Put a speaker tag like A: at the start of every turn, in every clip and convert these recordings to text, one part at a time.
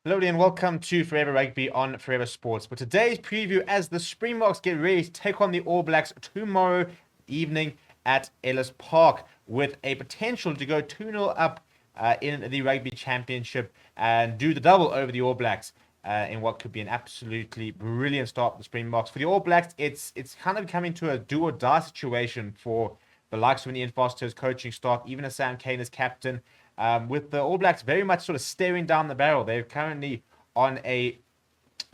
A: Hello and welcome to Forever Rugby on Forever Sports. For today's preview, as the Springboks get ready to take on the All Blacks tomorrow evening at Ellis Park, with a potential to go 2-0 up in the Rugby Championship and do the double over the All Blacks in what could be an absolutely brilliant start for the Springboks. For the All Blacks, it's kind of coming to a do or die situation for the likes of Ian Foster's coaching staff, even as Sam Cane as captain. With the All Blacks very much sort of staring down the barrel. They're currently on a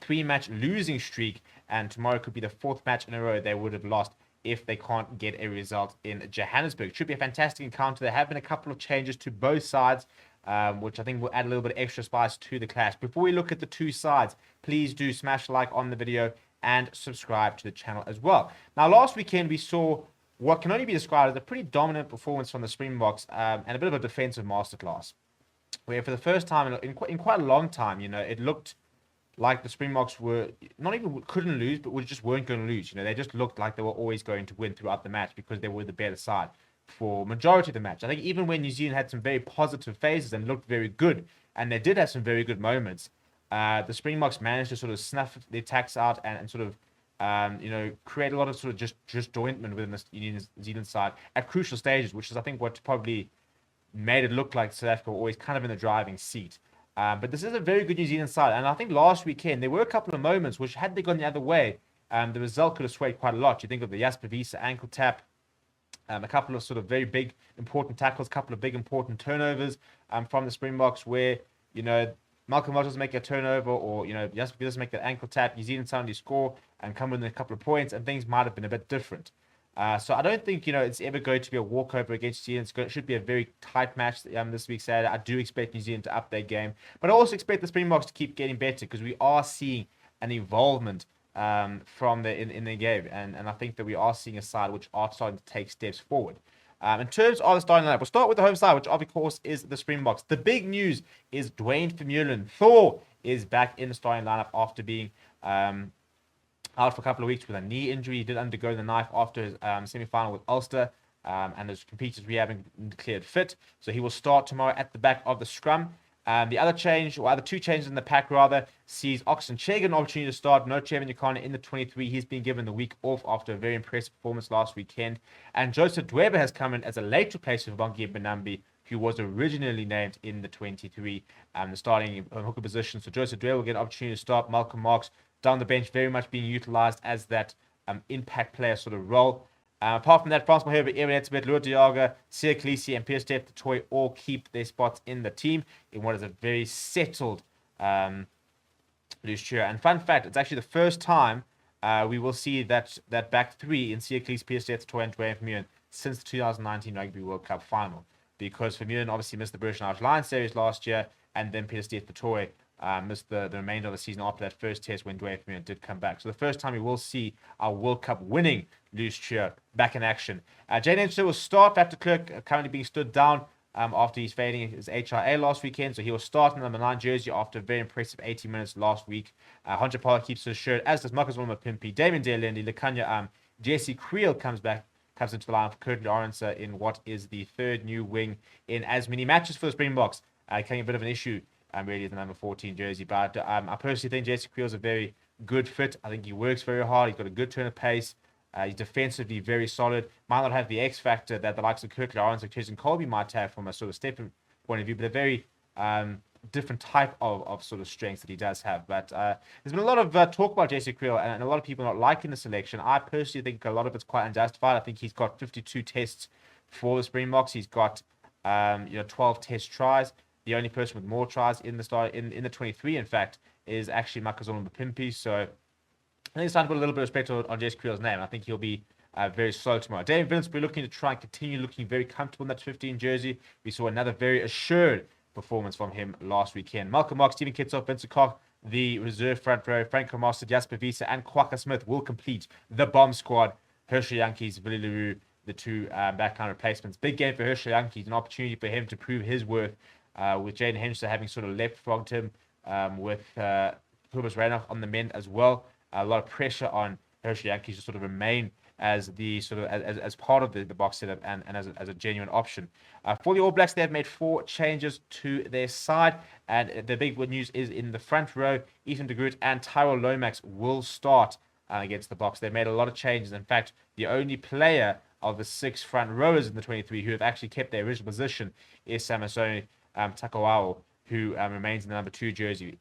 A: 3-match losing streak, and tomorrow could be the 4th match in a row they would have lost if they can't get a result in Johannesburg. Should be a fantastic encounter. There have been a couple of changes to both sides, which I think will add a little bit of extra spice to the clash. Before we look at the two sides, please do smash a like on the video and subscribe to the channel as well. Now, last weekend we saw what can only be described as a pretty dominant performance from the Springboks and a bit of a defensive masterclass, where for the first time in quite a long time, it looked like the Springboks were not even couldn't lose, but just weren't going to lose. They just looked like they were always going to win throughout the match because they were the better side for majority of the match. I think even when New Zealand had some very positive phases and looked very good, and they did have some very good moments, the Springboks managed to sort of snuff the attacks out and sort of create a lot of sort of just disjointment within the New Zealand side at crucial stages, which is, I think, what probably made it look like South Africa were always kind of in the driving seat. But this is a very good New Zealand side. And I think last weekend, there were a couple of moments which, had they gone the other way, the result could have swayed quite a lot. You think of the Jasper Wiese ankle tap, a couple of sort of very big, important tackles, a couple of big, important turnovers from the Springboks where, Malcolm Waters make a turnover, or Jasper Wiese make that ankle tap, New Zealand suddenly score and come within a couple of points, and things might have been a bit different. So I don't think it's ever going to be a walkover against New Zealand. It should be a very tight match this week Saturday. I do expect New Zealand to up their game, but I also expect the Springboks to keep getting better because we are seeing an involvement from in the game, and I think that we are seeing a side which are starting to take steps forward. In terms of the starting lineup, we'll start with the home side, which of course is the Springboks. The big news is Duane Vermeulen. Thor is back in the starting lineup after being out for a couple of weeks with a knee injury. He did undergo the knife after his semi-final with Ulster and has completed rehab and declared fit. So he will start tomorrow at the back of the scrum. The other two changes in the pack rather, sees Oxen Chega an opportunity to start. No Trevor Nyakane in the 23. He's been given the week off after a very impressive performance last weekend. And Joseph Dweba has come in as a late replacement for Bongi Benambi, who was originally named in the 23, the starting hooker position. So Joseph Dweba will get an opportunity to start. Malcolm Marx down the bench, very much being utilised as that impact player sort of role. Apart from that, Francois Herbert, Aaron Etzebeth, Lua Diaga, Sia Khaleesi, and Pierre Steph Toy all keep their spots in the team in what is a very settled loose chair. And fun fact, it's actually the first time we will see that back three in Sia Khaleesi, Pierre Steph Toy, and Duane Vermeulen since the 2019 Rugby World Cup final. Because Vermeulen obviously missed the British and Irish Lions series last year, and then Pierre Steph Toy missed the remainder of the season after that first test when Duane Vermeulen did come back. So the first time we will see our World Cup winning loose cheer back in action. Jane Henderson will start after Clerk currently being stood down after he's fading his HIA last weekend. So he will start in the number 9 jersey after a very impressive 80 minutes last week. Hunter Pollard keeps his shirt, as does Marcus Wilma-Pimpy, Damien Delendi, Lekanya Jesse Creel comes into the line for Curtin Lawrence in what is the third new wing in as many matches for the Springboks. Becoming a bit of an issue really is the number 14 jersey. But I personally think Jesse Creel is a very good fit. I think he works very hard. He's got a good turn of pace. He's defensively very solid. Might not have the X factor that the likes of Kirk Lawrence or Jason Colby might have from a sort of step point of view, but a very different type of sort of strengths that he does have. But there's been a lot of talk about Jesse Creel and a lot of people not liking the selection. I personally think a lot of it's quite unjustified. I think he's got 52 tests for the Springboks. He's got 12 test tries. The only person with more tries in the 23, in fact, is actually Makazolo Mpimpi. So I think it's time to put a little bit of respect on Jesse Creel's name. I think he'll be very slow tomorrow. David Vince will be looking to try and continue looking very comfortable in that 15 jersey. We saw another very assured performance from him last weekend. Malcolm Marx, Stephen Kitsoff, Vincent Koch, the reserve front row, Franco Master, Jasper Wiese, and Kwaka Smith will complete the bomb squad. Herschel Yankees, Willie Leroux, the two backline replacements. Big game for Herschel Yankees, an opportunity for him to prove his worth. With Jaden Henderson having sort of leapfrogged him with Cobus Reinach on the mend as well. A lot of pressure on Herschel Yankees to sort of remain as the sort of as part of the box setup and as a genuine option. For the All Blacks, they have made 4 changes to their side, and the big news is in the front row, Ethan de Groot and Tyrell Lomax will start against the Boks. They made a lot of changes. In fact, the only player of the 6 front rowers in the 23 who have actually kept their original position is Samisoni Takawao, who remains in the number 2 jersey.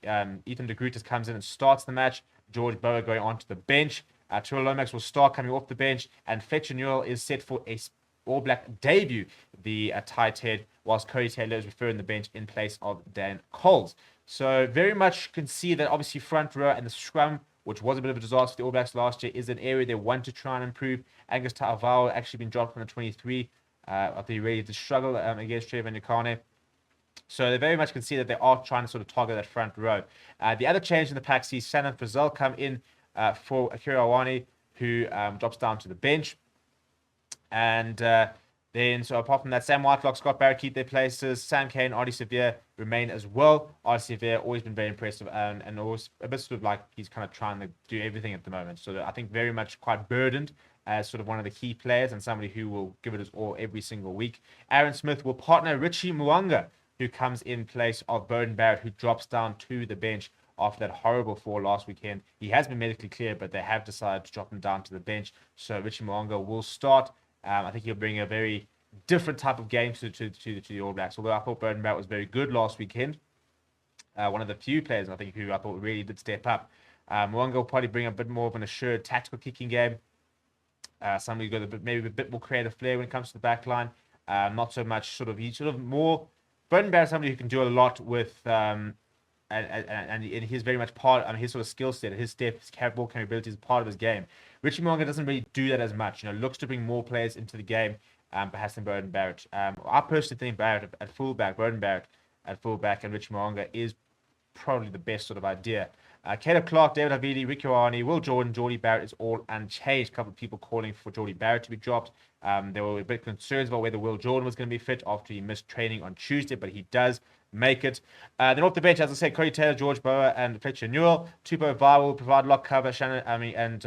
A: Ethan de Groot comes in and starts the match. George Bower going onto the bench. Tyrell Lomax will start coming off the bench, and Fletcher Newell is set for a All Black debut, the tight head, whilst Cody Taylor is referring the bench in place of Dan Coles. So very much can see that obviously front row and the scrum, which was a bit of a disaster for the All Blacks last year, is an area they want to try and improve. Angus Ta'avao actually been dropped from the 23. I think he really did struggle against Trevor Nyakane. So they very much can see that they are trying to sort of target that front row. The other change in the pack sees Shannon Brazil come in for Akira Awani, who drops down to the bench. And then, so apart from that, Sam Whitelock, Scott Barrett keep their places. Sam Kane, Artie Severe remain as well. Artie Severe always been very impressive and always a bit sort of like he's kind of trying to do everything at the moment. So I think very much quite burdened as sort of one of the key players and somebody who will give it his all every single week. Aaron Smith will partner Richie Mwanga, who comes in place of Beauden Barrett, who drops down to the bench after that horrible fall last weekend. He has been medically cleared, but they have decided to drop him down to the bench. So Richie Mwanga will start. I think he'll bring a very different type of game to the All Blacks. Although I thought Beauden Barrett was very good last weekend. One of the few players, I think, who I thought really did step up. Mwanga will probably bring a bit more of an assured tactical kicking game. Somebody who's got maybe a bit more creative flair when it comes to the back line. Not so much he's sort of more... Beauden Barrett is somebody who can do a lot with... And he's very much part of his sort of skill set, his step, his ball carrying ability is part of his game. Richie Mwanga doesn't really do that as much. Looks to bring more players into the game, perhaps than Beauden Barrett. I personally think Barrett at fullback, Beauden Barrett at fullback, and Richie Mwanga is probably the best sort of idea. Caleb Clark, David Havili, Ricky Ioane, Will Jordan, Geordie Barrett is all unchanged. A couple of people calling for Geordie Barrett to be dropped. There were a bit concerns about whether Will Jordan was going to be fit after he missed training on Tuesday, but he does make it. Then off the bench, as I said, Cody Taylor, George Bower, and Fletcher Newell. Tupou Vaa'i will provide lock cover. And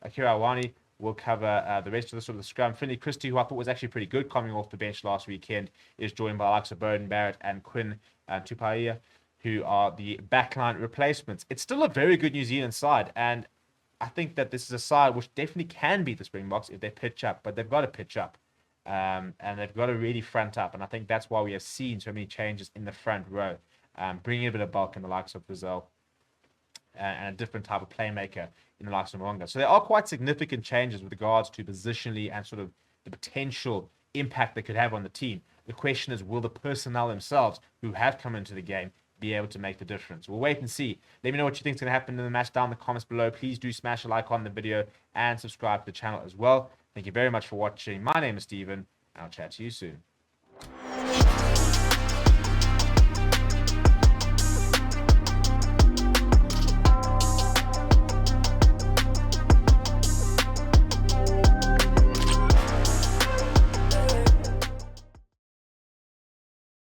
A: Akira Awani will cover the rest of the sort of the scrum. Finley Christie, who I thought was actually pretty good coming off the bench last weekend, is joined by Alexa Beauden Barrett and Quinn Tupaia, who are the backline replacements. It's still a very good New Zealand side, and I think that this is a side which definitely can beat the Springboks if they pitch up, but they've got to pitch up. And they've got to really front up, and I think that's why we have seen so many changes in the front row, bringing a bit of bulk in the likes of Brazil and a different type of playmaker in the likes of Mwanga. So there are quite significant changes with regards to positionally and sort of the potential impact they could have on the team. The question is, will the personnel themselves who have come into the game be able to make the difference? We'll wait and see. Let me know what you think is going to happen in the match down in the comments below. Please do smash a like on the video and subscribe to the channel as well. Thank you very much for watching. My name is Steven, and I'll chat to you soon.